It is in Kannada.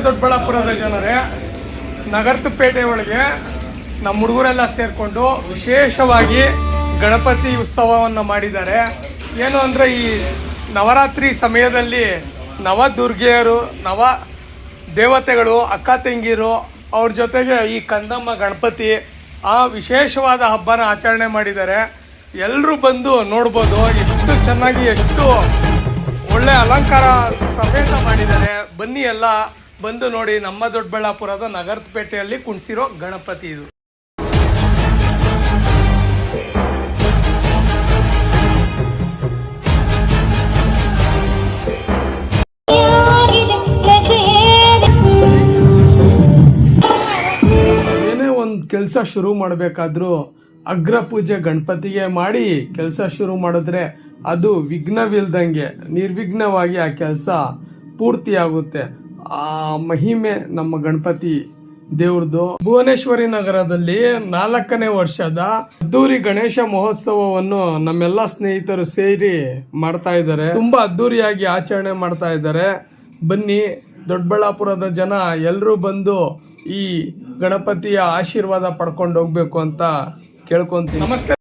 ದೊಡ್ಡಬಳ್ಳಾಪುರದ ಜನರೇ, ನಗರಪೇಟೆ ಒಳಗೆ ನಮ್ಮ ಹುಡುಗರೆಲ್ಲ ಸೇರಿಕೊಂಡು ವಿಶೇಷವಾಗಿ ಗಣಪತಿ ಉತ್ಸವವನ್ನು ಮಾಡಿದ್ದಾರೆ. ಏನು ಅಂದರೆ ಈ ನವರಾತ್ರಿ ಸಮಯದಲ್ಲಿ ನವದುರ್ಗೆಯರು, ನವ ದೇವತೆಗಳು, ಅಕ್ಕ ತಂಗಿರು ಅವ್ರ ಜೊತೆಗೆ ಈ ಕಂದಮ್ಮ ಗಣಪತಿ ಆ ವಿಶೇಷವಾದ ಹಬ್ಬನ ಆಚರಣೆ ಮಾಡಿದ್ದಾರೆ. ಎಲ್ಲರೂ ಬಂದು ನೋಡ್ಬೋದು ಎಷ್ಟು ಚೆನ್ನಾಗಿ, ಎಷ್ಟು ಒಳ್ಳೆ ಅಲಂಕಾರ ಸಮೇತ ಮಾಡಿದ್ದಾರೆ. ಬನ್ನಿ ಎಲ್ಲ ಬಂದು ನೋಡಿ. ನಮ್ಮ ದೊಡ್ಡಬಳ್ಳಾಪುರದ ನಗರಪೇಟೆಯಲ್ಲಿ ಕುಣಿಸಿರೋ ಗಣಪತಿ ಇದು. ಏನೇ ಒಂದು ಕೆಲಸ ಶುರು ಮಾಡಬೇಕಾದ್ರೂ ಅಗ್ರ ಪೂಜೆ ಗಣಪತಿಗೆ ಮಾಡಿ ಕೆಲಸ ಶುರು ಮಾಡಿದ್ರೆ ಅದು ವಿಘ್ನವಿಲ್ದಂಗೆ ನಿರ್ವಿಘ್ನವಾಗಿ ಆ ಕೆಲಸ ಪೂರ್ತಿಯಾಗುತ್ತೆ. ಆ ಮಹಿಮೆ ನಮ್ಮ ಗಣಪತಿ ದೇವ್ರದ್ದು. ಭುವನೇಶ್ವರಿ ನಗರದಲ್ಲಿ 4ನೇ ವರ್ಷದ ಅದ್ದೂರಿ ಗಣೇಶ ಮಹೋತ್ಸವವನ್ನು ನಮ್ಮೆಲ್ಲ ಸ್ನೇಹಿತರು ಸೇರಿ ಮಾಡ್ತಾ ಇದ್ದಾರೆ. ತುಂಬಾ ಅದ್ದೂರಿಯಾಗಿ ಆಚರಣೆ ಮಾಡ್ತಾ ಇದ್ದಾರೆ. ಬನ್ನಿ, ದೊಡ್ಡಬಳ್ಳಾಪುರದ ಜನ ಎಲ್ಲರೂ ಬಂದು ಈ ಗಣಪತಿಯ ಆಶೀರ್ವಾದ ಪಡ್ಕೊಂಡು ಹೋಗ್ಬೇಕು ಅಂತ ಕೇಳ್ಕೊಂತೀನಿ. ನಮಸ್ತೆ.